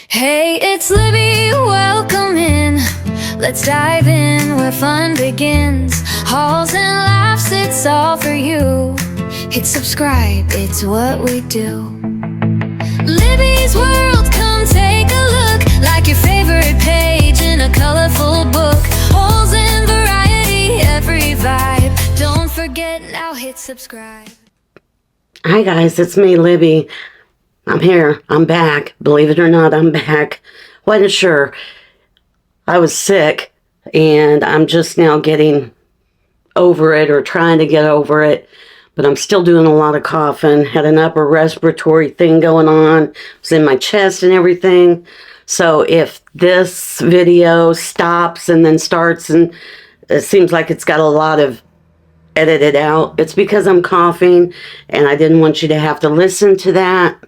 Hey, it's Libby, welcome in. Let's dive in where fun begins. Hauls and laughs, it's all for you. Hit subscribe, it's what we do. Libby's World, come take a look. Like your favorite page in a colorful book. Hauls and variety, every vibe. Don't forget, now hit subscribe. Hi guys, it's me, Libby. I'm here. I'm back. Believe it or not, I'm back. Wasn't sure. I was sick, and I'm just now getting over it or trying to get over it. But I'm still doing a lot of coughing. Had an upper respiratory thing going on. It was in my chest and everything. So if this video stops and then starts and it seems like it's got a lot of edited out, it's because I'm coughing, and I didn't want you to have to listen to that.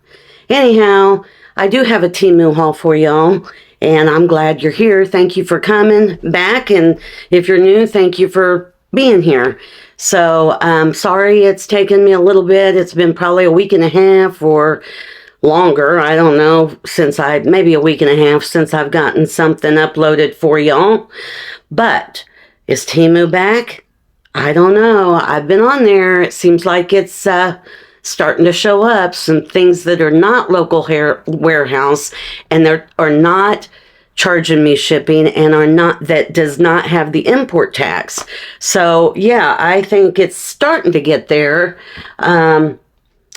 Anyhow, I do have a Temu haul for y'all, and I'm glad you're here. Thank you for coming back, and if you're new, thank you for being here. So, sorry it's taken me a little bit. It's been probably a week and a half or longer. I don't know, maybe a week and a half since I've gotten something uploaded for y'all. But, is Temu back? I don't know. I've been on there. It seems like it's, starting to show up some things that are not local warehouse, and they are not charging me shipping, and that does not have the import tax. So yeah, I think it's starting to get there. I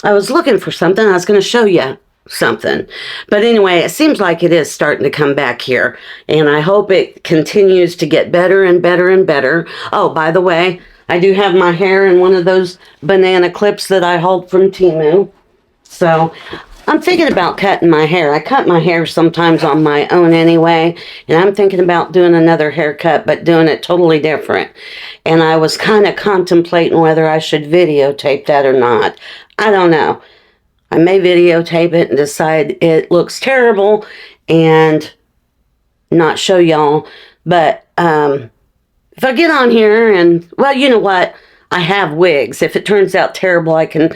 was looking for something. I was going to show you something, but anyway, it seems like it is starting to come back here, and I hope it continues to get better and better and better. Oh, by the way, I do have my hair in one of those banana clips that I hauled from Temu. So I'm thinking about cutting my hair. I cut my hair sometimes on my own anyway, and I'm thinking about doing another haircut, but doing it totally different. And I was kind of contemplating whether I should videotape that or not. I don't know. I may videotape it and decide it looks terrible and not show y'all. But, if I get on here and, well, you know what? I have wigs. If it turns out terrible, I can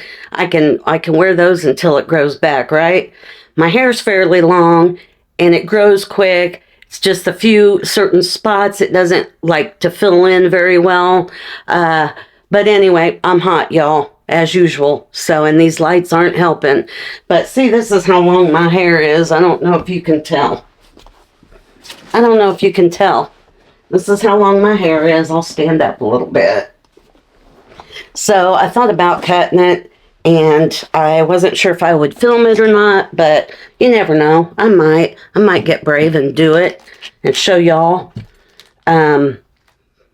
wear those until it grows back, right? My hair's fairly long and it grows quick. It's just a few certain spots it doesn't like to fill in very well. But anyway, I'm hot, y'all, as usual. So, and these lights aren't helping. But see, this is how long my hair is. I don't know if you can tell. I don't know if you can tell. This is how long my hair is. I'll stand up a little bit. So I thought about cutting it, and I wasn't sure if I would film it or not, but you never know. I might get brave and do it and show y'all. Wow,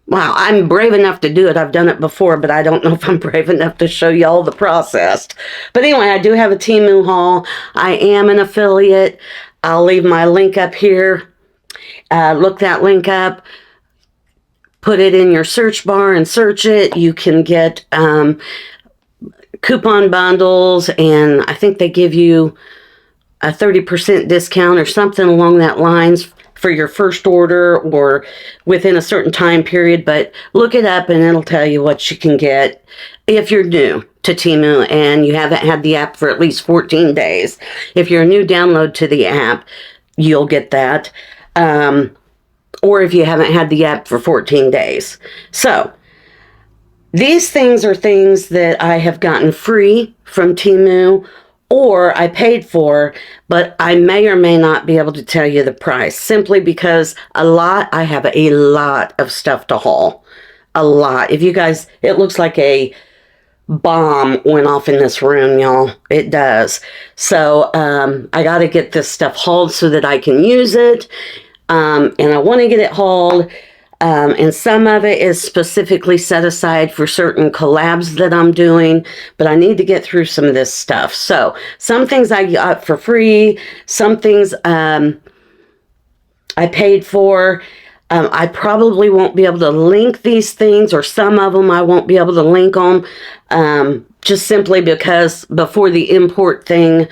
I'm brave enough to do it. I've done it before, but I don't know if I'm brave enough to show y'all the process. But anyway, I do have a Temu haul. I am an affiliate. I'll leave my link up here. Look that link up. Put it in your search bar and search it. You can get coupon bundles, and I think they give you a 30% discount or something along that lines for your first order or within a certain time period. But look it up and it'll tell you what you can get if you're new to Temu and you haven't had the app for at least 14 days. If you're a new download to the app, you'll get that. Or if you haven't had the app for 14 days. So, these things are things that I have gotten free from Temu, or I paid for, but I may or may not be able to tell you the price, simply because I have a lot of stuff to haul. A lot. If you guys, it looks like a bomb went off in this room, y'all. It does. So, I got to get this stuff hauled so that I can use it. And I want to get it hauled, and some of it is specifically set aside for certain collabs that I'm doing, but I need to get through some of this stuff. So, some things I got for free, some things I paid for. I probably won't be able to link these things, or some of them I won't be able to link them, just simply because before the import thing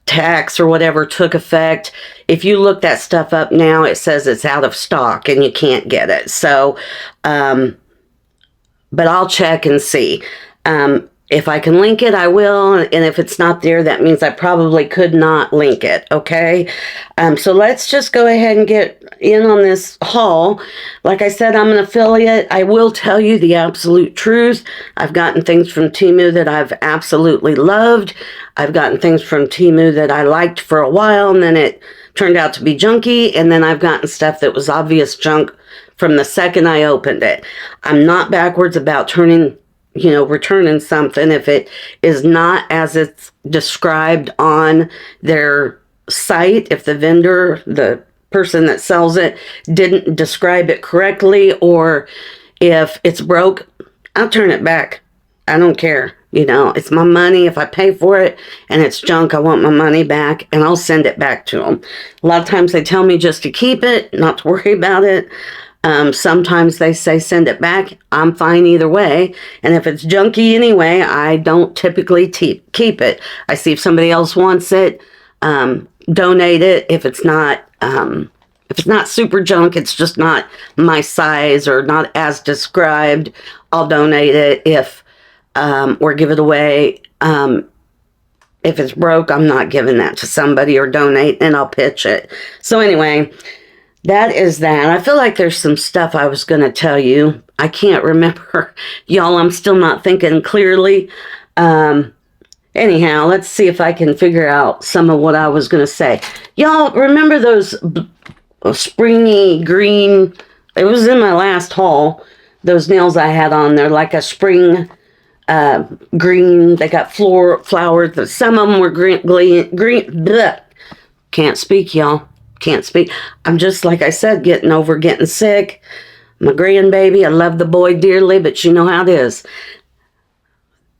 tax or whatever took effect, if you look that stuff up now, it says it's out of stock and you can't get it. So, but I'll check and see. If I can link it, I will. And if it's not there, that means I probably could not link it. Okay. So let's just go ahead and get in on this haul. Like I said, I'm an affiliate. I will tell you the absolute truth. I've gotten things from Temu that I've absolutely loved. I've gotten things from Temu that I liked for a while, and then it turned out to be junky. And then I've gotten stuff that was obvious junk from the second I opened it. I'm not backwards about returning something if it is not as it's described on their site. If the vendor, the person that sells it, didn't describe it correctly, or if it's broke, I'll turn it back. I don't care. It's my money. If I pay for it and it's junk, I want my money back, and I'll send it back to them. A lot of times they tell me just to keep it, not to worry about it. Sometimes they say send it back. I'm fine either way. And if it's junky anyway, I don't typically keep it. I see if somebody else wants it, donate it. If it's not super junk, it's just not my size or not as described, I'll donate it or give it away. If it's broke, I'm not giving that to somebody or donate, and I'll pitch it. So anyway, that is that. I feel like there's some stuff I was going to tell you. I can't remember. Y'all, I'm still not thinking clearly. Anyhow, let's see if I can figure out some of what I was going to say. Y'all, remember those springy green, it was in my last haul, those nails I had on there, like a spring green. They got flowers. Some of them were green. Bleh. Can't speak, y'all. Can't speak. I'm just, like I said, getting sick. My grandbaby, I love the boy dearly, but you know how it is.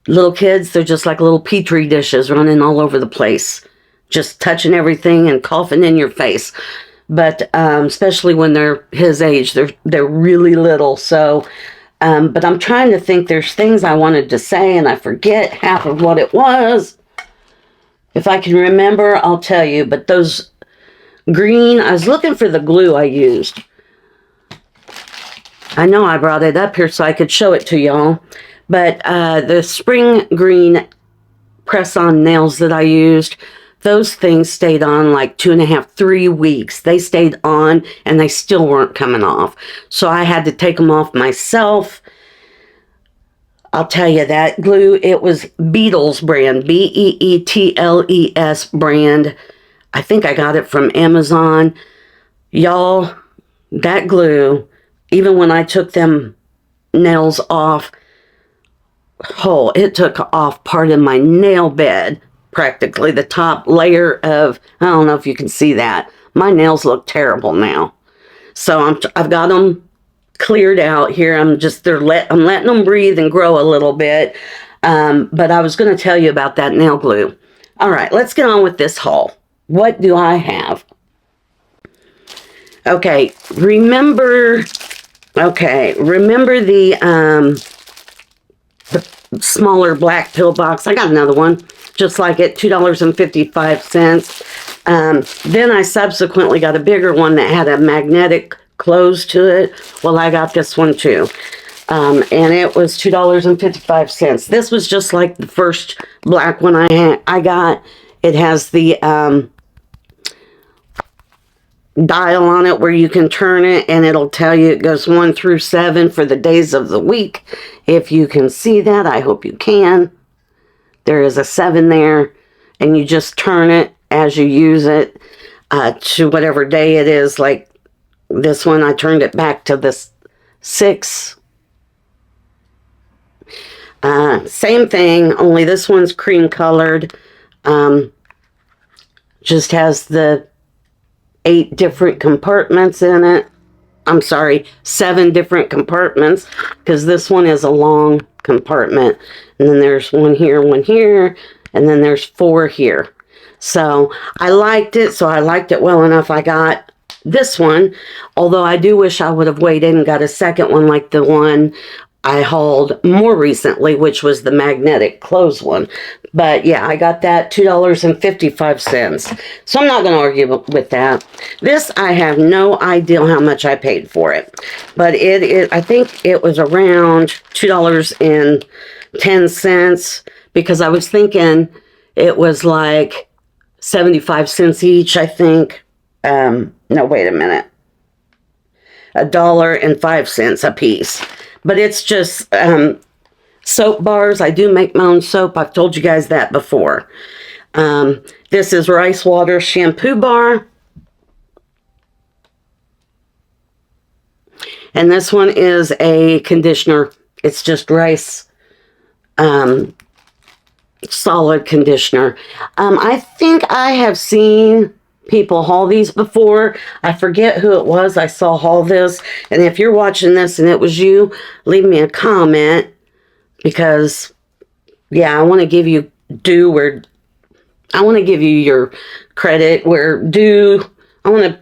Little kids, they're just like little petri dishes running all over the place, just touching everything and coughing in your face. But especially when they're his age, they're really little. So, but I'm trying to think. There's things I wanted to say, and I forget half of what it was. If I can remember, I'll tell you. But those green, I was looking for the glue I used. I know I brought it up here so I could show it to y'all. But the spring green press-on nails that I used, those things stayed on like 2.5, 3 weeks. They stayed on and they still weren't coming off. So I had to take them off myself. I'll tell you, that glue, it was Beetles brand, Beetles brand. I think I got it from Amazon. Y'all, that glue, even when I took them nails off, it took off part of my nail bed, practically the top layer of, I don't know if you can see that. My nails look terrible now. So I've got them cleared out here. I'm letting them breathe and grow a little bit. But I was going to tell you about that nail glue. All right, let's get on with this haul. What do I have? Okay, remember the smaller black pill box? I got another one just like it, $2.55. Then I subsequently got a bigger one that had a magnetic close to it. Well, I got this one too. And it was $2.55. This was just like the first black one I got. It has the dial on it where you can turn it, and it'll tell you it goes 1 through 7 for the days of the week. If you can see that, I hope you can. There is a 7 there, and you just turn it as you use it to whatever day it is. Like this one, I turned it back to this 6. Same thing, only this one's cream colored. Just has the 8 different compartments in it. I'm sorry, 7 different compartments, because this one is a long compartment. And then there's one here, and then there's 4 here. So I liked it, well enough I got this one. Although I do wish I would have waited and got a second one like the one I hauled more recently, which was the magnetic close one. But yeah, I got that, $2.55. So I'm not going to argue with that. This, I have no idea how much I paid for it. But it is, I think it was around $2.25 10 cents because I was thinking it was like 75 cents each, I think. No, wait a minute. $1.05 a piece. But it's just soap bars. I do make my own soap. I've told you guys that before. This is rice water shampoo bar. And this one is a conditioner. It's just rice solid conditioner. I think I have seen people haul these before. I forget who it was I saw haul this. And if you're watching this and it was you, leave me a comment. Because, yeah, I want to give you I want to give you your credit where due. I want to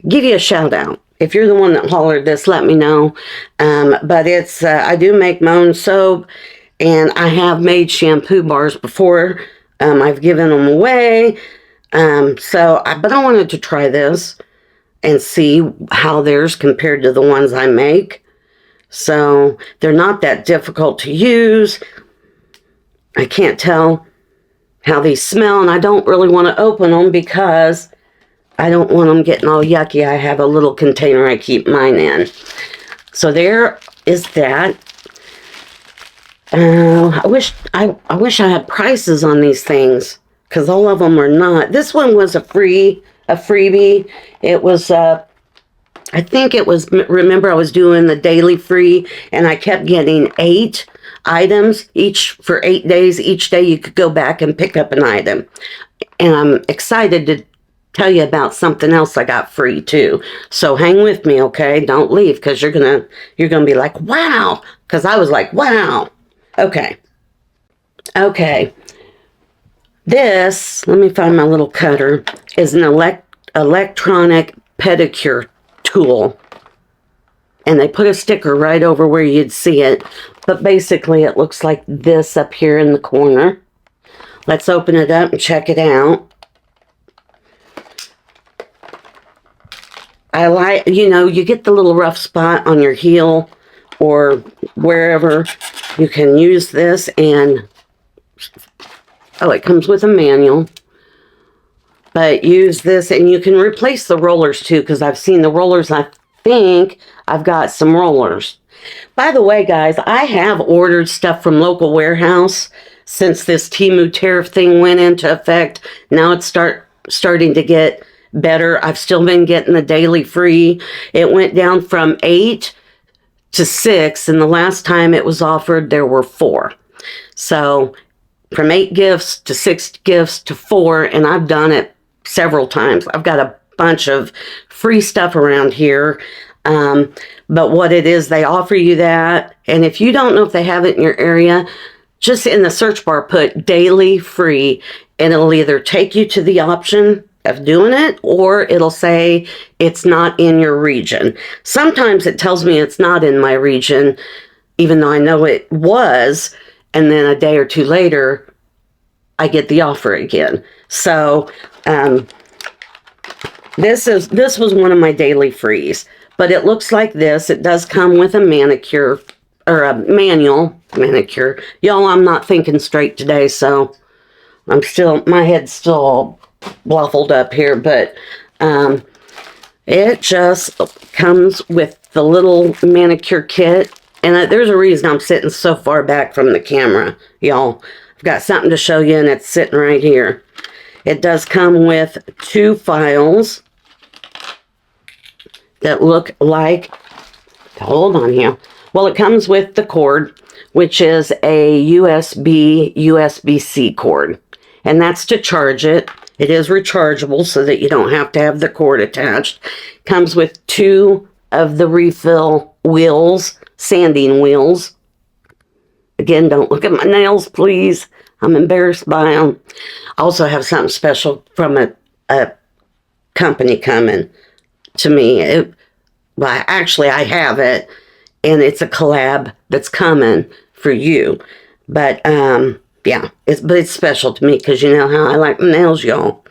give you a shout out. If you're the one that hollered this, let me know. But it's, I do make my own soap, and I have made shampoo bars before. I've given them away. But I wanted to try this and see how theirs compared to the ones I make. So they're not that difficult to use. I can't tell how these smell, and I don't really want to open them because I don't want them getting all yucky. I have a little container I keep mine in. So there is that. I wish I had prices on these things, because all of them are not. This one was a freebie. It was I think it was, remember I was doing the daily free, and I kept getting 8 items each for 8 days. Each day you could go back and pick up an item. And I'm excited to tell you about something else I got free too. So hang with me, okay? Don't leave, because you're gonna be like, wow, because I was like, wow. Okay. This, let me find my little cutter, is an electronic pedicure tool. And they put a sticker right over where you'd see it. But basically it looks like this up here in the corner. Let's open it up and check it out. I like, you get the little rough spot on your heel or wherever. You can use this, and it comes with a manual. But use this, and you can replace the rollers too, because I've seen the rollers. I think I've got some rollers. By the way, guys, I have ordered stuff from local warehouse since this Temu tariff thing went into effect. Now it's starting to get better. I've still been getting the daily free. It went down from 8 to 6, and the last time it was offered, there were 4. So from 8 gifts to 6 gifts to 4, and I've done it several times. I've got a bunch of free stuff around here. But what it is, they offer you that. And if you don't know if they have it in your area, just in the search bar, put daily free, and it'll either take you to the option of doing it, or it'll say it's not in your region. Sometimes it tells me it's not in my region, even though I know it was. And then a day or two later, I get the offer again. So, this was one of my daily frees. But it looks like this. It does come with a manicure, or a manual manicure. Y'all, I'm not thinking straight today, so my head's still waffled up here. But it just comes with the little manicure kit. And there's a reason I'm sitting so far back from the camera, y'all. I've got something to show you, and it's sitting right here. It does come with 2 files that look like, hold on here. Well, it comes with the cord, which is a USB-C cord. And that's to charge it. It is rechargeable so that you don't have to have the cord attached. Comes with 2 of the refill wheels, sanding wheels. Again, don't look at my nails, please. I'm embarrassed by them. I also have something special from a company coming to me. Actually, I have it, and it's a collab that's coming for you. But, yeah, it's special to me, because you know how I like my nails, y'all.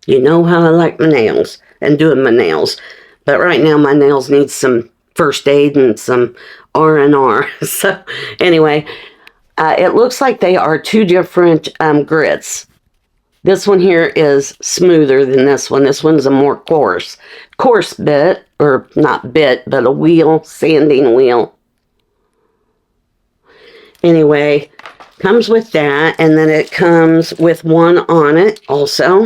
You know how I like my nails and doing my nails. But right now, my nails need some first aid and some R&R. So anyway, it looks like they are two different grits. This one here is smoother than this one. This one's a more coarse bit, or not bit, but a wheel, sanding wheel. Anyway, comes with that, and then it comes with one on it also.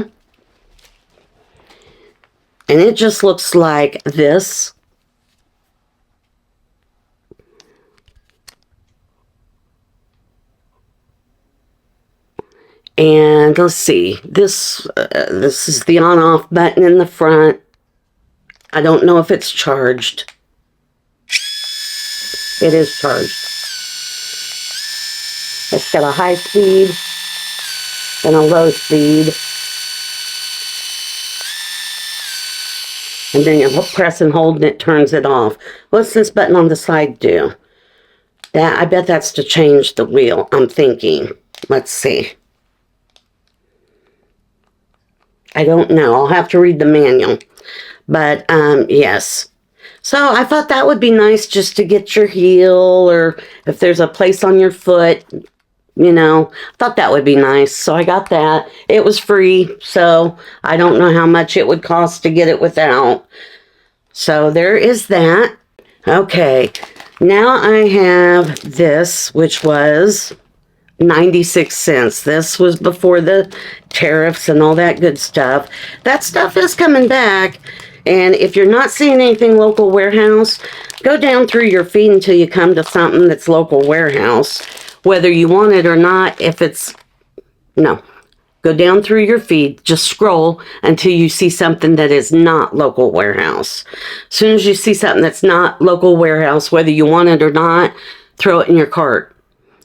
And it just looks like this. And let's see, this is the on-off button in the front. I don't know if it's charged. It is charged. It's got a high speed and a low speed. And then you press and hold and it turns it off. What's this button on the side do? I bet that's to change the wheel, I'm thinking. Let's see. I don't know. I'll have to read the manual. But, yes. So I thought that would be nice just to get your heel, or if there's a place on your foot, you know. I thought that would be nice. So I got that. It was free, so I don't know how much it would cost to get it without. So there is that. Okay. Now I have this, which was 96 cents. This was before the tariffs and all that good stuff. That stuff is coming back. And if you're not seeing anything local warehouse, go down through your feed until you come to something that's local warehouse. Whether you want it or not, if it's... No. Go down through your feed. Just scroll until you see something that is not local warehouse. As soon as you see something that's not local warehouse, whether you want it or not, throw it in your cart.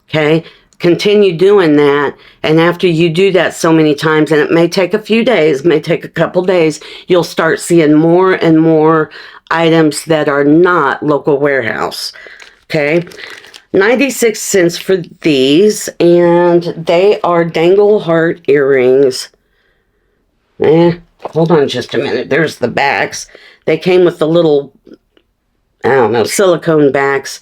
Okay? Continue doing that, and after you do that so many times, and it may take a few days, may take a couple days, you'll start seeing more and more items that are not local warehouse. Okay, 96 cents for these, and they are dangle heart earrings. Hold on just a minute. There's the backs. They came with the little, I don't know, silicone backs.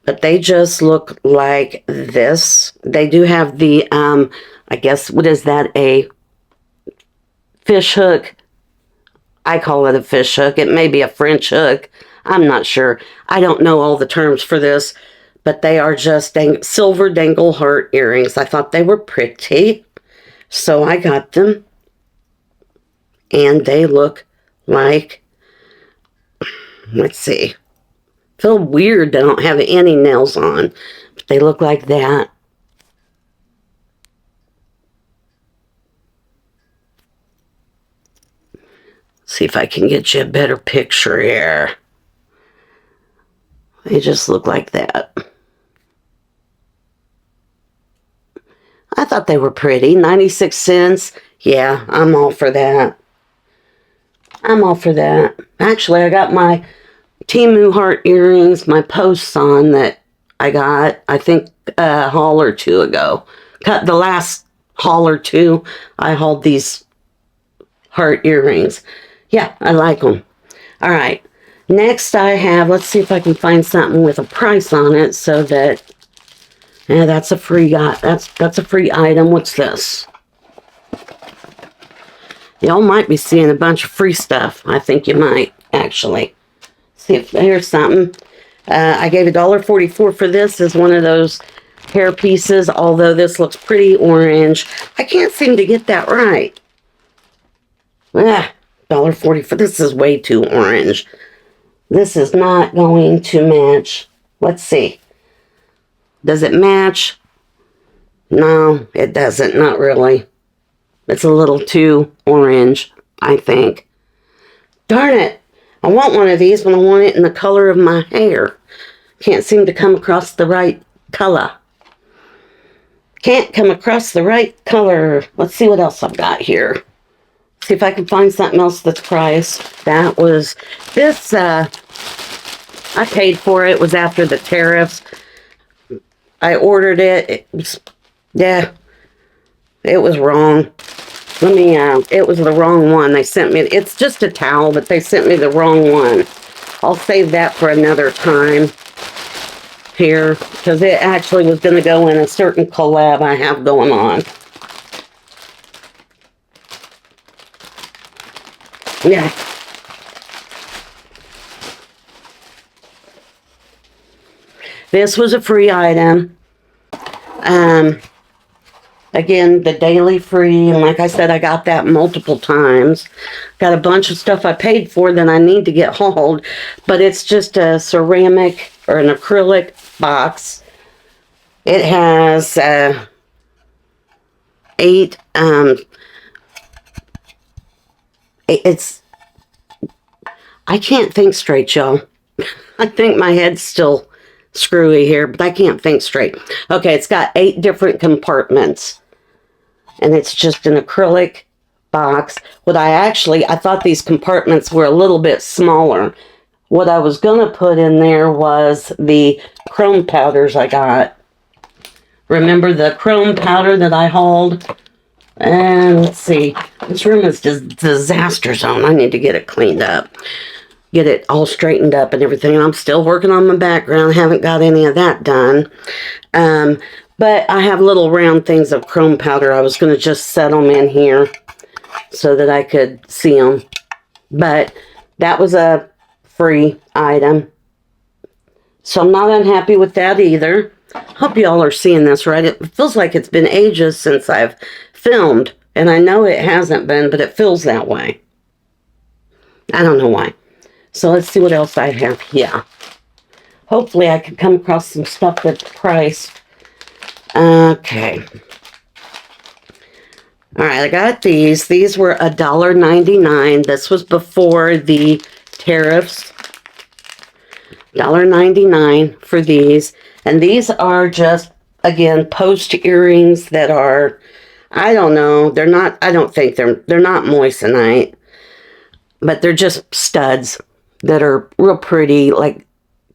But they just look like this. They do have the, I guess, what is that, a fish hook? I call it a fish hook. It may be a French hook. I'm not sure. I don't know all the terms for this. But they are just silver dangle heart earrings. I thought they were pretty. So I got them. And they look like, let's see. Feel weird they don't have any nails on, but they look like that. See if I can get you a better picture here. They just look like that. I thought they were pretty. 96 cents. Yeah, I'm all for that. I'm all for that. Actually, I got my Temu heart earrings, my posts on that I got, I think, a haul or two ago. Cut the last haul or two, I hauled these heart earrings. Yeah, I like them. All right. Next I have, let's see if I can find something with a price on it so that, yeah, that's a free that's a free item. What's this? Y'all might be seeing a bunch of free stuff. I think you might, actually. See if there's something. I gave $1.44 for this as one of those hair pieces, although this looks pretty orange. I can't seem to get that right. $1.44. This is way too orange. This is not going to match. Let's see. Does it match? No, it doesn't. Not really. It's a little too orange, I think. Darn it. I want one of these, but I want it in the color of my hair. Can't seem to come across the right color. Can't come across the right color. Let's see what else I've got here. See if I can find something else that's priced. That was this, I paid for it. It was after the tariffs. I ordered it. It was, yeah, it was wrong. Let me, it was the wrong one. They sent me, it's just a towel, but they sent me the wrong one. I'll save that for another time here, because it actually was going to go in a certain collab I have going on. Yeah. This was a free item. Again, the daily free, and like I said, I got that multiple times. Got a bunch of stuff I paid for that I need to get hauled, but it's just a ceramic or an acrylic box. It has 8, I can't think straight, y'all. I think my head's still screwy here, but I can't think straight. Okay, it's got 8 different compartments. And it's just an acrylic box. I thought these compartments were a little bit smaller. What I was going to put in there was the chrome powders I got. Remember the chrome powder that I hauled? And let's see. This room is just disaster zone. I need to get it cleaned up. Get it all straightened up and everything. And I'm still working on my background. Haven't got any of that done. But I have little round things of chrome powder. I was going to just set them in here so that I could see them. But that was a free item. So I'm not unhappy with that either. Hope you all are seeing this right. It feels like it's been ages since I've filmed. And I know it hasn't been, but it feels that way. I don't know why. So let's see what else I have here. Hopefully I can come across some stuff that's priced. Okay. Alright, I got these. These were $1.99. This was before the tariffs. $1.99 for these. And these are just, again, post earrings that are, I don't know, they're not, I don't think they're not moissanite. But they're just studs that are real pretty, like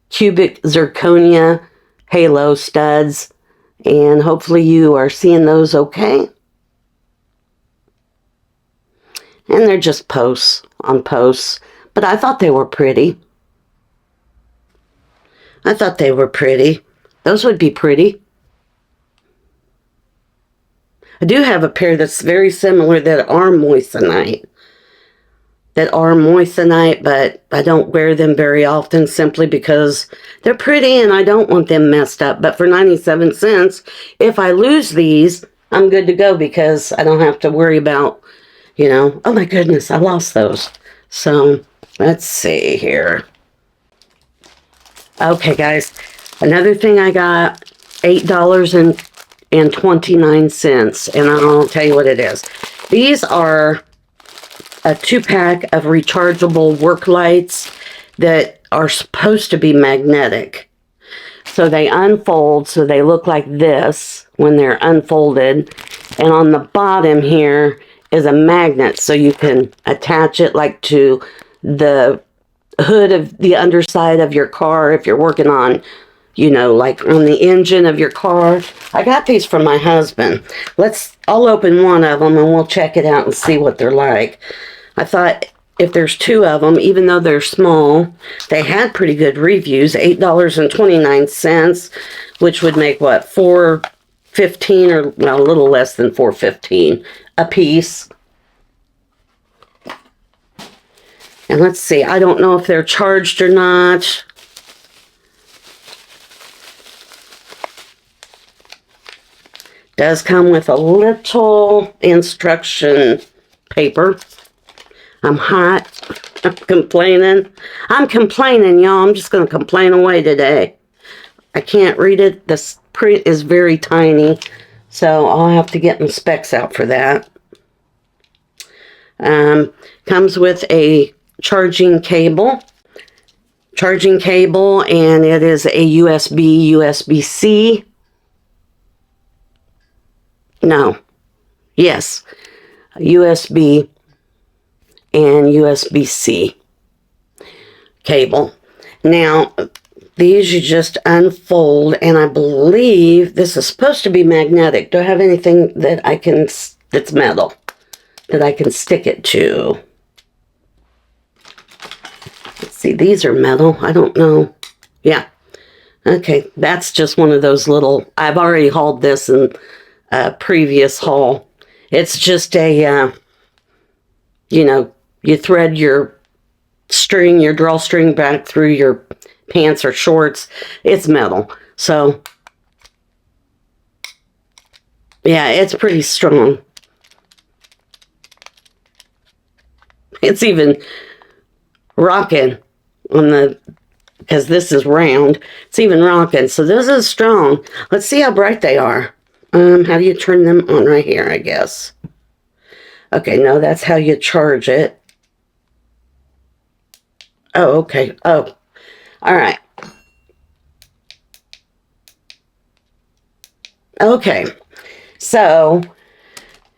cubic zirconia halo studs. And hopefully you are seeing those okay. And they're just posts on posts. But I thought they were pretty. I thought they were pretty. Those would be pretty. I do have a pair that's very similar that are moissanite. But I don't wear them very often simply because they're pretty and I don't want them messed up. But for 97 cents, if I lose these, I'm good to go because I don't have to worry about, you know, oh my goodness, I lost those. So let's see here. Okay, guys, another thing I got, $8.29, and I'll tell you what it is. These are a 2-pack of rechargeable work lights that are supposed to be magnetic. So they unfold, so they look like this when they're unfolded. And on the bottom here is a magnet, so you can attach it like to the hood of the underside of your car if you're working on, you know, like on the engine of your car. I got these from my husband. I'll open one of them and we'll check it out and see what they're like. I thought if there's 2 of them, even though they're small, they had pretty good reviews. $8.29, which would make what, $4.15 or well, a little less than $4.15 a piece. And let's see, I don't know if they're charged or not. Does come with a little instruction paper. I'm hot. I'm complaining. I'm complaining, y'all. I'm just going to complain away today. I can't read it. The print is very tiny, so I'll have to get my specs out for that. Comes with a charging cable. And it is a USB, USB-C. No. Yes. USB and USB-C cable. Now, these you just unfold, and I believe this is supposed to be magnetic. Do I have anything that I can, that's metal, that I can stick it to? Let's see, these are metal. I don't know. Yeah. Okay, that's just one of those little, I've already hauled this in a previous haul. It's just a, you know, you thread your string, your drawstring back through your pants or shorts. It's metal. So, yeah, it's pretty strong. It's even rocking on the, because this is round. It's even rocking. So this is strong. Let's see how bright they are. How do you turn them on? Right here, I guess. Okay, no, that's how you charge it. Oh, okay. Oh, all right. Okay, so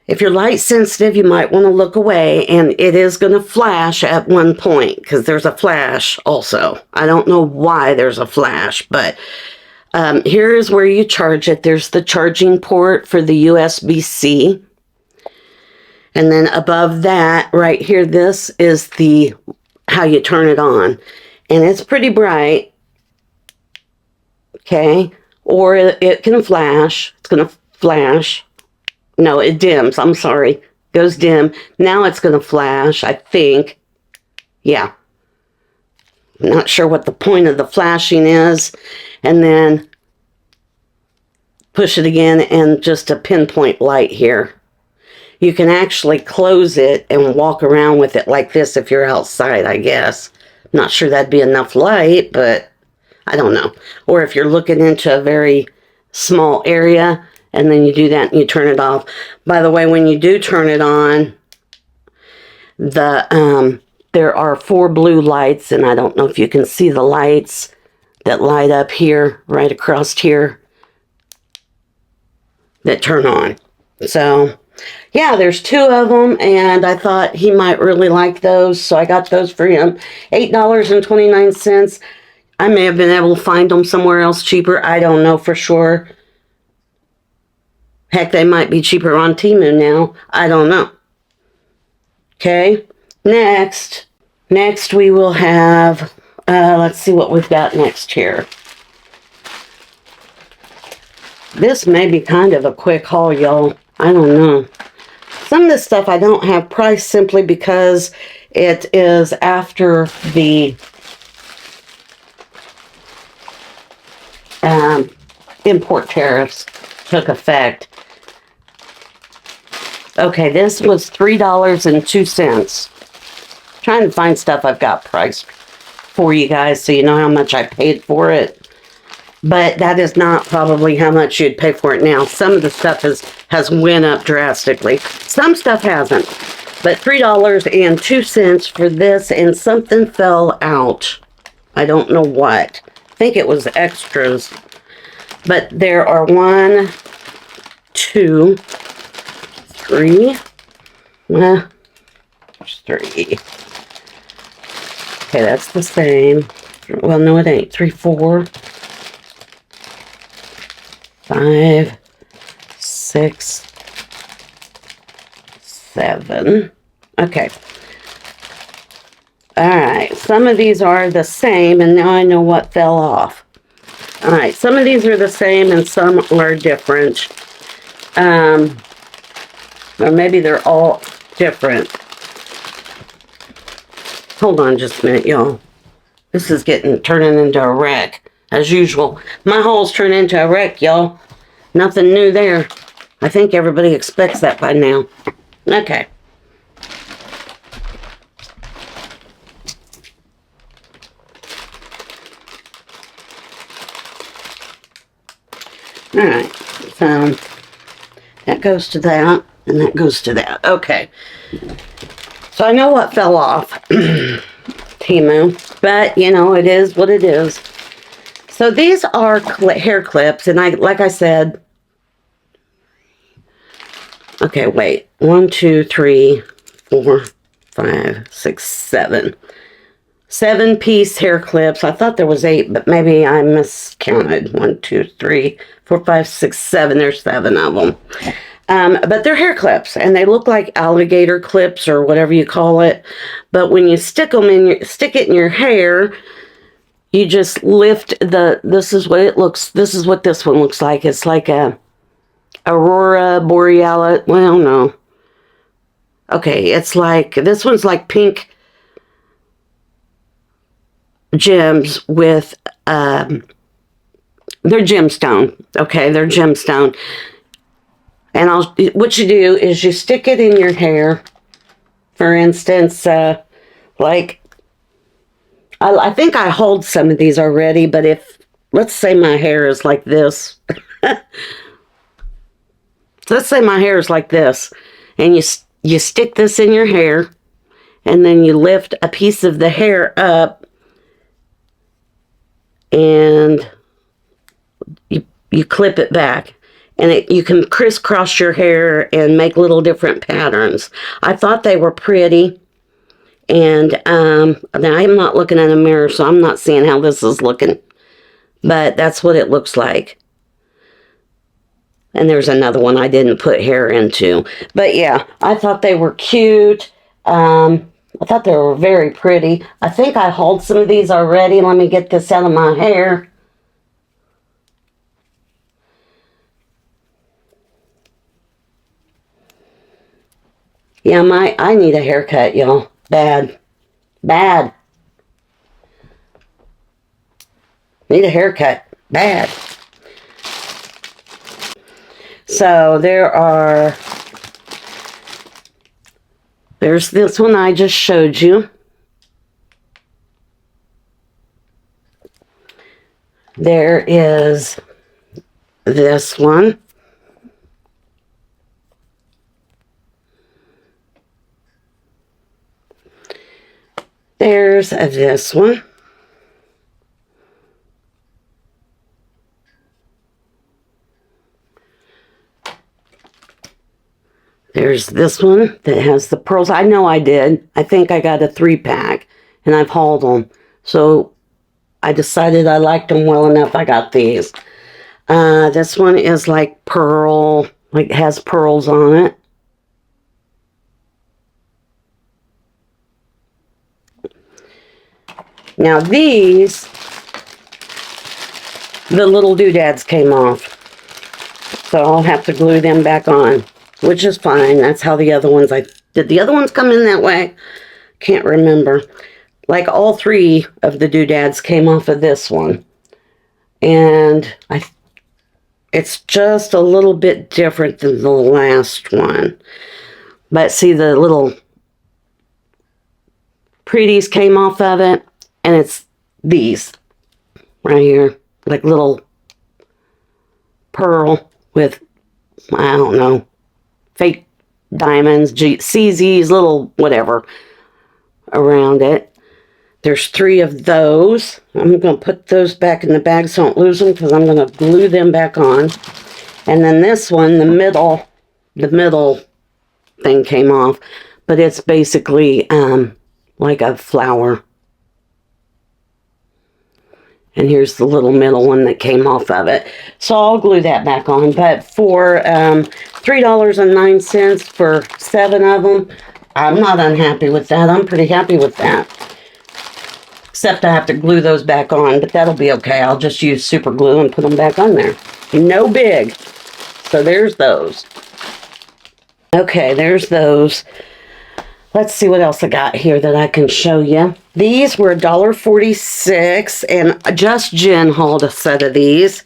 if you're light sensitive, you might want to look away, and it is going to flash at one point because there's a flash also. I don't know why there's a flash, but here is where you charge it. There's the charging port for the USB-C. And then above that, right here, this is the how you turn it on. And it's pretty bright. Okay. Or it can flash. It's going to flash. No, it dims. I'm sorry. Goes dim. Now it's going to flash, I think. Yeah. I'm not sure what the point of the flashing is. And then push it again and just a pinpoint light here. You can actually close it and walk around with it like this if you're outside, I guess. Not sure that'd be enough light, but I don't know. Or if you're looking into a very small area, and then you do that and you turn it off. By the way, when you do turn it on, there are 4 blue lights, and I don't know if you can see the lights that light up here, right across here, that turn on. So, yeah, there's 2 of them, and I thought he might really like those, so I got those for him. $8.29. I may have been able to find them somewhere else cheaper. I don't know for sure. Heck, they might be cheaper on Temu now. I don't know. Okay, next we will have, let's see what we've got next here. This may be kind of a quick haul, y'all. I don't know. Some of this stuff I don't have priced simply because it is after the import tariffs took effect. Okay, this was $3.02. Trying to find stuff I've got priced for you guys so you know how much I paid for it. But that is not probably how much you'd pay for it now. Some of the stuff has went up drastically. Some stuff hasn't. But $3.02 for this, and something fell out. I don't know what. I think it was extras. But there are 1, 2, 3. Well, there's 3. Okay, that's the same. Well, no, it ain't. 3, 4. 5, 6, 7. Okay. Alright, some of these are the same, and now I know what fell off. Alright, some of these are the same and some are different. Or maybe they're all different. Hold on just a minute, y'all. This is turning into a wreck. As usual, my hauls turn into a wreck, y'all. Nothing new there. I think everybody expects that by now. Okay. Alright, so that goes to that, and that goes to that. Okay. So I know what fell off. Temu. But, you know, it is what it is. So these are hair clips, and like I said, okay, wait, 1, 2, 3, 4, 5, 6, 7. 7-piece hair clips. I thought there was 8, but maybe I miscounted. 1, 2, 3, 4, 5, 6, 7. There's 7 of them. But they're hair clips, and they look like alligator clips or whatever you call it. But when you stick it in your hair, you just lift this is what it looks, this is what this one looks like. It's like a Aurora Borealis, well, no. Okay, it's like, this one's like pink gems with, they're gemstone. Okay, they're gemstone. And what you do is you stick it in your hair. For instance, like, I think I hold some of these already, but if, let's say my hair is like this. Let's say my hair is like this, and you stick this in your hair, and then you lift a piece of the hair up, and you clip it back. And you can crisscross your hair and make little different patterns. I thought they were pretty. And now I'm not looking at a mirror, so I'm not seeing how this is looking. But that's what it looks like. And there's another one I didn't put hair into. But yeah, I thought they were cute. I thought they were very pretty. I think I hauled some of these already. Let me get this out of my hair. Yeah, I need a haircut, y'all. Bad. Bad. Need a haircut. Bad. So there's this one I just showed you. There is this one. There's this one. There's this one that has the pearls. I know I did. I think I got a 3-pack, and I've hauled them. So I decided I liked them well enough. I got these. This one is like pearl, like has pearls on it. Now these, the little doodads came off. So I'll have to glue them back on, which is fine. That's how the other ones, did the other ones come in that way? Can't remember. Like all 3 of the doodads came off of this one. And it's just a little bit different than the last one. But see, the little pretties came off of it. And it's these right here, like little pearl with, I don't know, fake diamonds, CZs, little whatever around it. There's 3 of those. I'm going to put those back in the bag so I don't lose them because I'm going to glue them back on. And then this one, the middle thing came off, but it's basically like a flower. And here's the little middle one that came off of it. So I'll glue that back on. But for $3.09 for 7 of them, I'm not unhappy with that. I'm pretty happy with that. Except I have to glue those back on, but that'll be okay. I'll just use super glue and put them back on there. No big. So there's those. Okay, there's those. Let's see what else I got here that I can show you. These were $1.46, and just Jen hauled a set of these,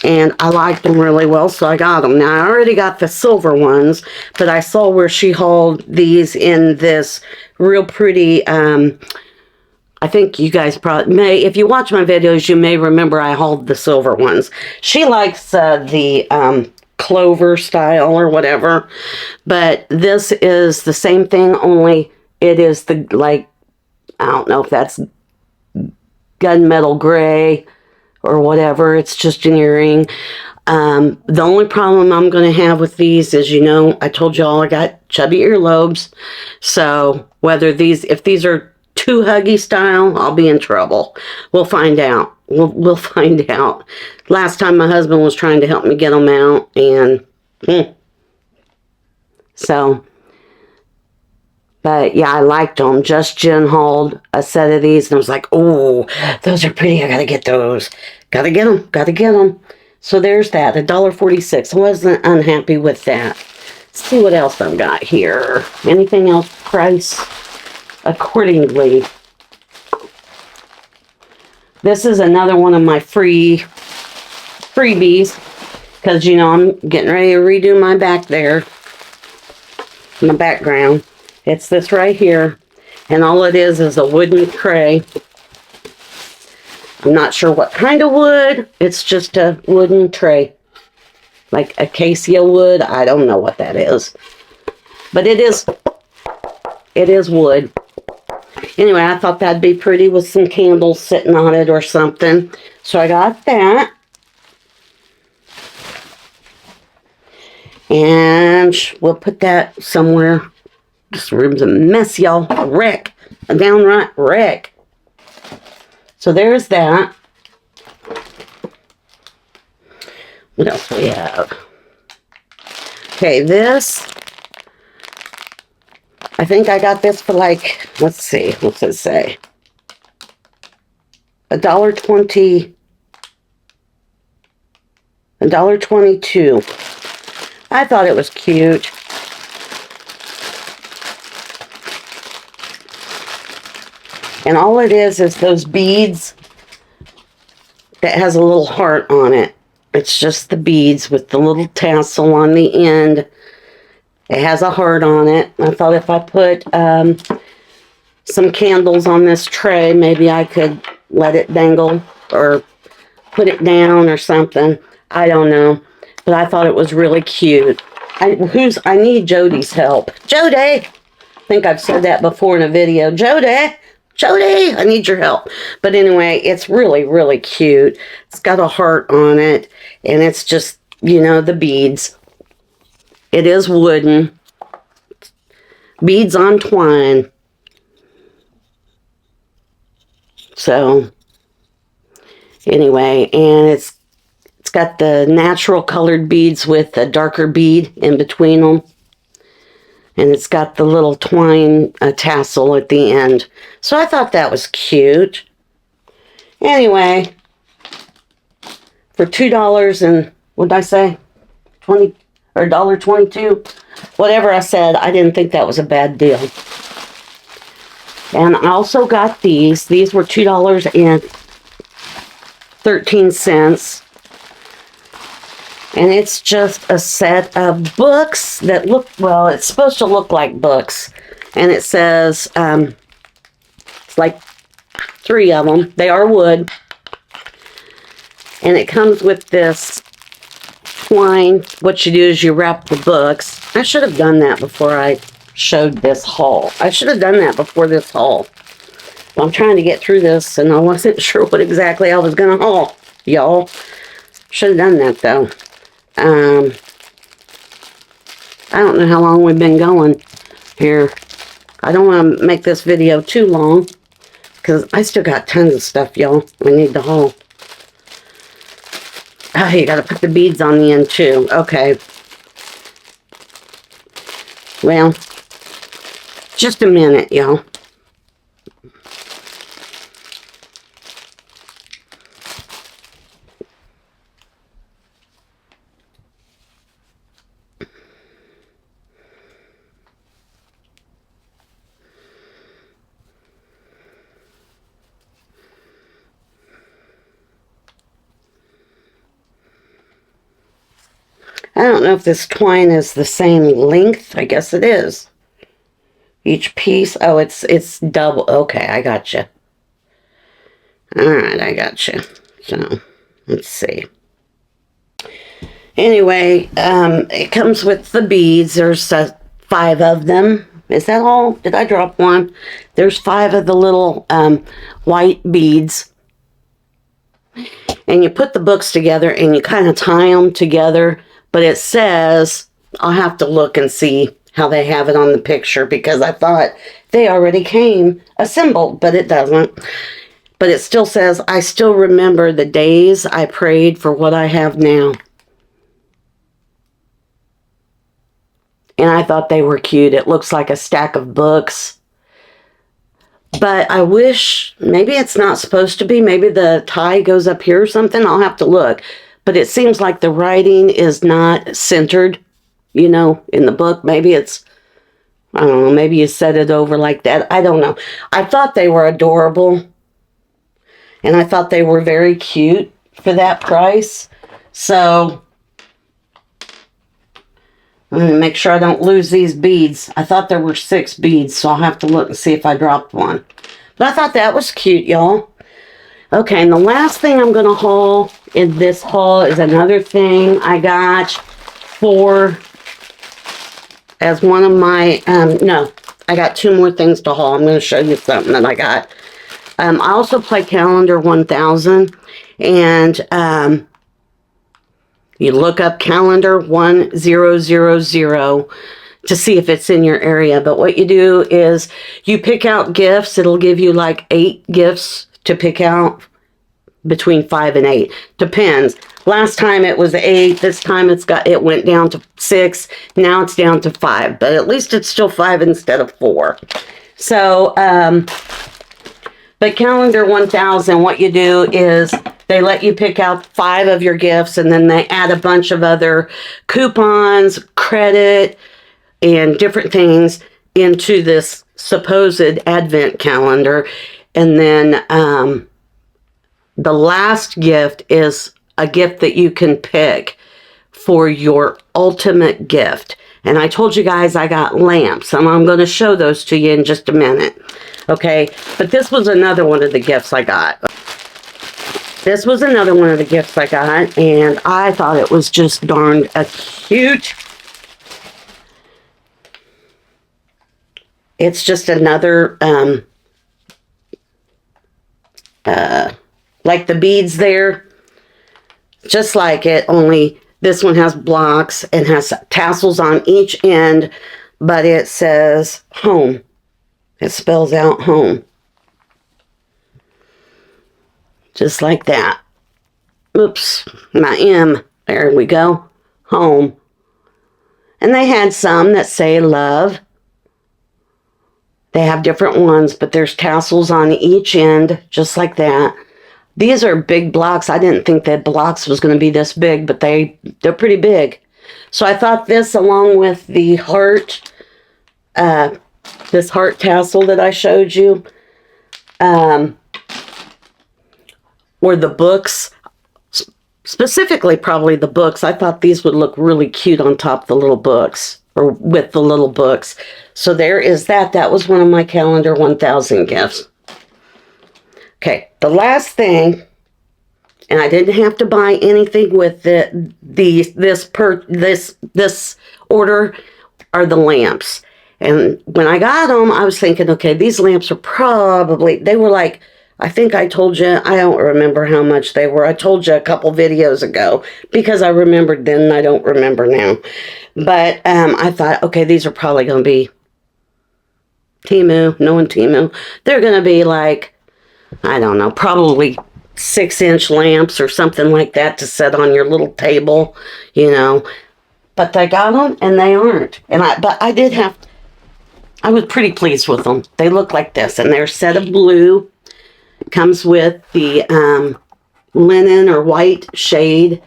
and I liked them really well, so I got them. Now, I already got the silver ones, but I saw where she hauled these in this real pretty, I think you guys probably may, if you watch my videos, you may remember I hauled the silver ones. She likes the clover style or whatever, but this is the same thing, only it is the, like, I don't know if that's gunmetal gray or whatever. It's just an earring. The only problem I'm going to have with these is, you know, I told y'all I got chubby earlobes, so whether these, if these are too huggy style, I'll be in trouble. We'll find out. We'll find out. Last time my husband was trying to help me get them out, and So, but yeah, I liked them. Just Jen hauled a set of these, and I was like, oh, those are pretty. I gotta get those. Gotta get them. Gotta get them. So there's that, $1.46. I wasn't unhappy with that. Let's see what else I've got here. Anything else price accordingly? This is another one of my freebies, because, you know, I'm getting ready to redo my back there, my background. It's this right here, and all it is a wooden tray. I'm not sure what kind of wood. It's just a wooden tray, like acacia wood. I don't know what that is, but it is wood. Anyway, I thought that'd be pretty with some candles sitting on it or something. So I got that. And we'll put that somewhere. This room's a mess, y'all. A wreck. A downright wreck. So there's that. What else do we have? Okay, this. I think I got this for like, let's see, what's it say? $1.20, $1.22. I thought it was cute. And all it is those beads that has a little heart on it. It's just the beads with the little tassel on the end. It has a heart on it. I thought if I put some candles on this tray, maybe I could let it dangle or put it down or something. I don't know. But I thought it was really cute. I need Jody's help. Jody! I think I've said that before in a video. Jody! Jody! I need your help. But anyway, it's really, really cute. It's got a heart on it. And it's just, you know, the beads. It is wooden. Beads on twine. So, anyway, and it's got the natural colored beads with a darker bead in between them. And it's got the little twine tassel at the end. So I thought that was cute. Anyway, for $2 and, what did I say? 20 or $1.22, whatever I said, I didn't think that was a bad deal. And I also got these. These were $2.13. And it's just a set of books that look, well, it's supposed to look like books. And it says, it's like 3 of them. They are wood. And it comes with this twine. What you do is you wrap the books. I should have done that before I showed this haul. I should have done that before this haul. I'm trying to get through this and I wasn't sure what exactly I was going to haul, y'all. Should have done that though. I don't know how long we've been going here. I don't want to make this video too long because I still got tons of stuff, y'all. I need to haul. Oh, you got to put the beads on the end too. Okay. Well, just a minute, y'all. I don't know if this twine is the same length. I guess it is. Each piece. Oh, it's double. Okay, I got you. Alright, I got you. So, let's see. Anyway, it comes with the beads. There's 5 of them. Is that all? Did I drop one? There's 5 of the little white beads. And you put the books together and you kind of tie them together. But it says, I'll have to look and see how they have it on the picture because I thought they already came assembled, but it doesn't. But it still says, I still remember the days I prayed for what I have now. And I thought they were cute. It looks like a stack of books. But I wish, maybe it's not supposed to be. Maybe the tie goes up here or something. I'll have to look. But it seems like the writing is not centered, you know, in the book. Maybe it's, I don't know, maybe you set it over like that. I don't know. I thought they were adorable. And I thought they were very cute for that price. So I'm going to make sure I don't lose these beads. I thought there were 6 beads, so I'll have to look and see if I dropped one. But I thought that was cute, y'all. Okay, and the last thing I'm going to haul in this haul is another thing I got for, as one of my, no, I got 2 more things to haul. I'm going to show you something that I got. I also play Calendar 1000, and you look up Calendar 1000 to see if it's in your area. But what you do is you pick out gifts. It'll give you like 8 gifts to pick out, between 5 and 8. Depends. Last time it was 8. This time it went down to 6. Now it's down to 5. But at least it's still 5 instead of 4. So, but Calendar 1000, what you do is they let you pick out 5 of your gifts, and then they add a bunch of other coupons, credit, and different things into this supposed advent calendar. And then the last gift is a gift that you can pick for your ultimate gift. And I told you guys I got lamps, and I'm going to show those to you in just a minute. Okay, but this was another one of the gifts I got. This was another one of the gifts I got, and I thought it was just darn cute. It's just another, like the beads there, just like it, only this one has blocks and has tassels on each end, but it says home. It spells out home. Just like that. Oops, my M. There we go. Home. And they had some that say love. They have different ones, but there's tassels on each end, just like that. These are big blocks. I didn't think that blocks was going to be this big, but they're pretty big. So I thought this, along with the heart, this heart tassel that I showed you, or the books, specifically probably the books, I thought these would look really cute on top of the little books, or with the little books. So there is that. That was one of my Calendar 1000 gifts. Okay, the last thing, and I didn't have to buy anything with this order, are the lamps. And when I got them, I was thinking, okay, these lamps are probably, they were like, I think I told you, I don't remember how much they were. I told you a couple videos ago because I remembered then and I don't remember now. But I thought, okay, these are probably going to be Temu, knowing Temu. They're going to be like, I don't know, probably 6-inch lamps or something like that to set on your little table, you know. But they got them and they aren't. But I was pretty pleased with them. They look like this, and they're a set of blue. Comes with the linen or white shade.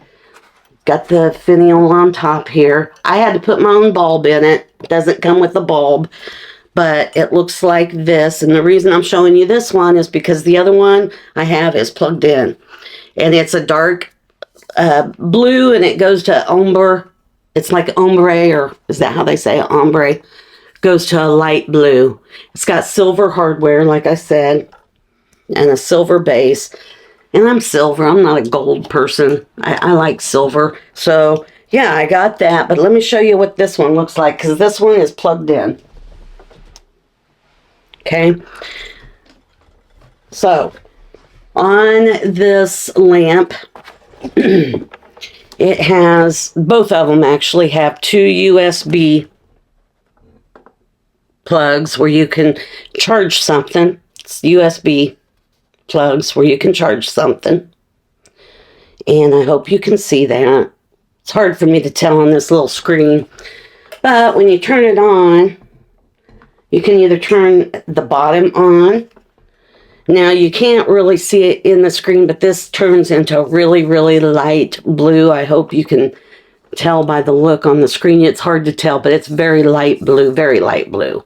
Got the finial on top here. I had to put my own bulb in it. It doesn't come with a bulb, but it looks like this. And the reason I'm showing you this one is because the other one I have is plugged in. And it's a dark blue, and it goes to ombre. It's like ombre, or is that how they say it? Ombre. Goes to a light blue. It's got silver hardware, like I said, and a silver base. And I'm silver. I'm not a gold person. I like silver. So, yeah, I got that. But let me show you what this one looks like, because this one is plugged in. Okay. So, on this lamp, it has, both of them actually have 2 USB plugs where you can charge something. It's USB plugs where you can charge something. And I hope you can see that. It's hard for me to tell on this little screen. But when you turn it on, you can either turn the bottom on. Now you can't really see it in the screen, but this turns into a really, really light blue. I hope you can tell by the look on the screen. It's hard to tell, but it's very light blue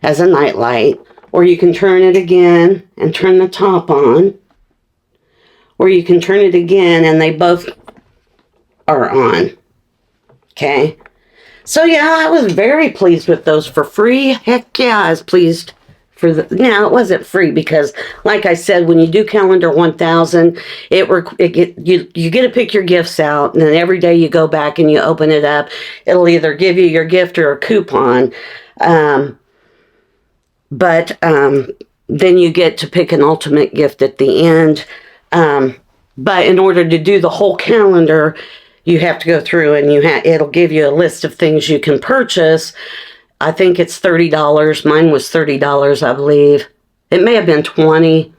as a night light. Or you can turn it again and turn the top on. Or you can turn it again and they both are on. Okay. So yeah, I was very pleased with those for free. Heck yeah, I was pleased for the. Now it wasn't free because, like I said, when you do calendar 1000, you get to pick your gifts out, and then every day you go back and you open it up. It'll either give you your gift or a coupon, but then you get to pick an ultimate gift at the end. But in order to do the whole calendar, you have to go through and it'll give you a list of things you can purchase. I think it's $30. Mine was $30, I believe. It may have been $20. I'm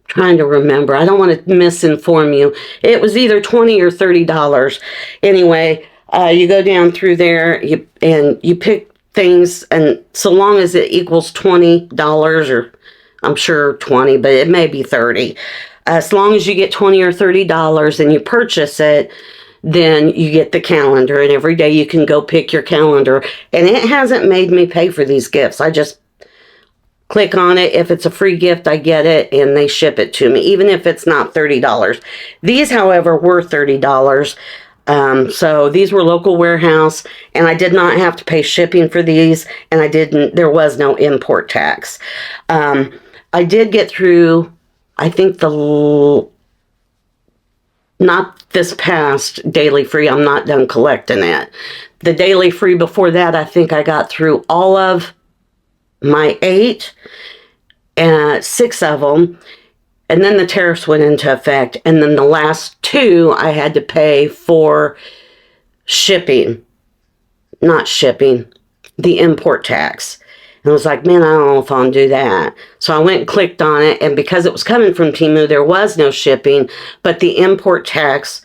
trying to remember. I don't want to misinform you. It was either $20 or $30. Anyway, you go down through there and you pick things, and so long as it equals $20, or I'm sure 20, but it may be 30. As long as you get $20 or $30 and you purchase it, then you get the calendar, and every day you can go pick your calendar. And it hasn't made me pay for these gifts. I just click on it. If it's a free gift, I get it, and they ship it to me, even if it's not $30. These, however, were $30. So these were local warehouse, and I did not have to pay shipping for these, and there was no import tax. I did get through, I think not this past daily free. I'm not done collecting it. The daily free before that, I think I got through all of my 8, and 6 of them. And then the tariffs went into effect. And then the last 2, I had to pay for shipping. Not shipping, the import tax. And I was like, man, I don't know if I'll do that. So I went and clicked on it, and because it was coming from Temu, there was no shipping, but the import tax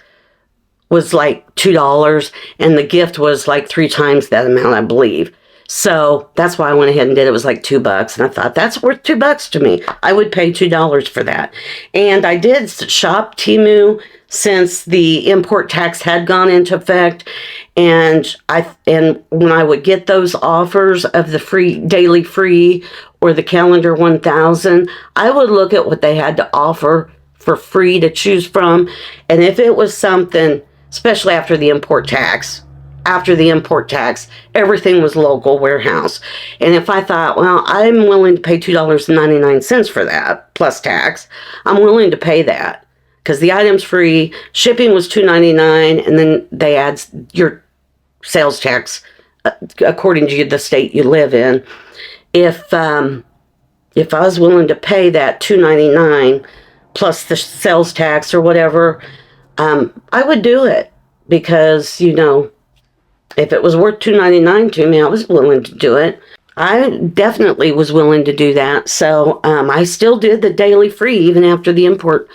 was like $2, and the gift was like 3 times that amount, I believe. So that's why I went ahead and did it. It was like $2, and I thought, that's worth $2 to me. I would pay $2 for that. And I did shop Temu since the import tax had gone into effect, and when I would get those offers of the free daily free or the calendar 1000, I would look at what they had to offer for free to choose from. And if it was something, especially after the import tax, everything was local warehouse. And if I thought, well, I'm willing to pay $2.99 for that plus tax, I'm willing to pay that. Because the item's free, shipping was $2.99, and then they add your sales tax according to the state you live in. If I was willing to pay that $2.99 plus the sales tax or whatever, I would do it, because if it was worth $2.99 to me, I was willing to do it. I definitely was willing to do that. So I still did the daily free even after the import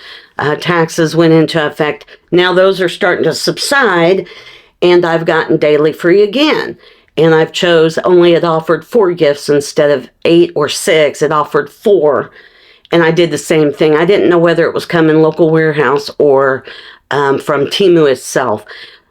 taxes went into effect. Now those are starting to subside, and I've gotten daily free again. And I've it offered 4 gifts instead of 8 or 6. It offered 4. And I did the same thing. I didn't know whether it was coming local warehouse or from Temu itself.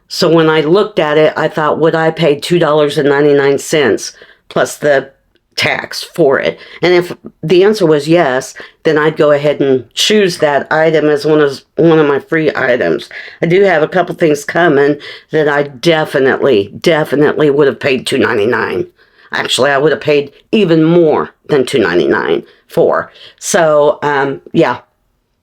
So when I looked at it, I thought, would I pay $2.99 plus the tax for it? And if the answer was yes, then I'd go ahead and choose that item as one of my free items. I do have a couple things coming that I definitely would have paid $2.99. Actually, I would have paid even more than $2.99 for. So, yeah.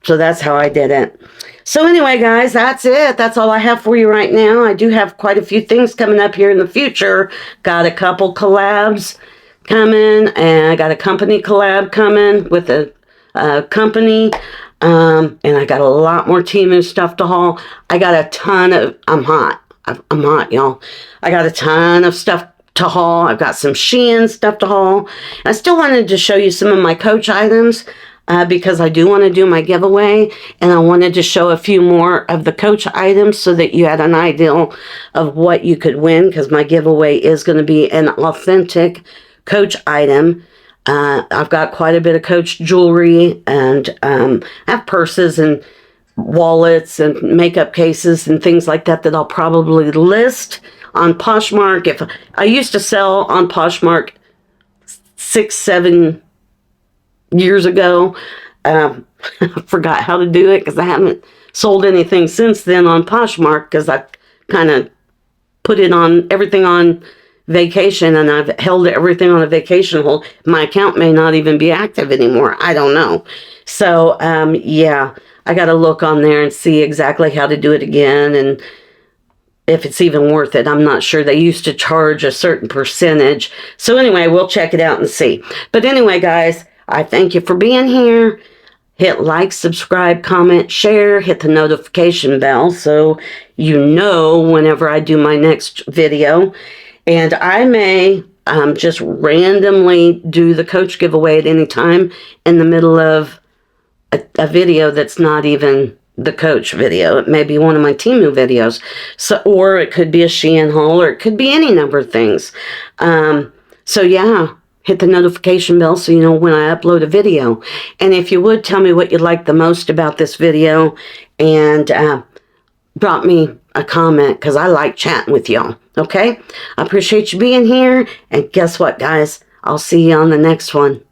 So that's how I did it. So anyway, guys, that's it. That's all I have for you right now. I do have quite a few things coming up here in the future. Got a couple collabs coming, and I got a company collab coming with a company, and I got a lot more Temu stuff to haul. I got a ton of, I'm hot, y'all. I got a ton of stuff to haul. I've got some Shein stuff to haul. I still wanted to show you some of my Coach items. because I do want to do my giveaway, and I wanted to show a few more of the Coach items so that you had an idea of what you could win, because my giveaway is going to be an authentic Coach item. I've got quite a bit of Coach jewelry, and I have purses and wallets and makeup cases and things like that that I'll probably list on Poshmark. If I used to sell on Poshmark 6-7 years ago, I forgot how to do it because I haven't sold anything since then on Poshmark, because I kind of put it on everything on vacation, and I've held everything on a vacation hold. My account may not even be active anymore. I don't know. So yeah, I got to look on there and see exactly how to do it again, and if it's even worth it. I'm not sure. They used to charge a certain percentage. So anyway, we'll check it out and see. But anyway, guys, I thank you for being here. Hit like, subscribe, comment, share, hit the notification bell so you know whenever I do my next video. And I may just randomly do the Coach giveaway at any time in the middle of a video that's not even the Coach video. It may be one of my Temu videos. So, or it could be a Shein haul, or it could be any number of things. So yeah, hit the notification bell so you know when I upload a video. And if you would, tell me what you liked the most about this video, and drop me a comment, because I like chatting with y'all. Okay? I appreciate you being here, and guess what, guys? I'll see you on the next one.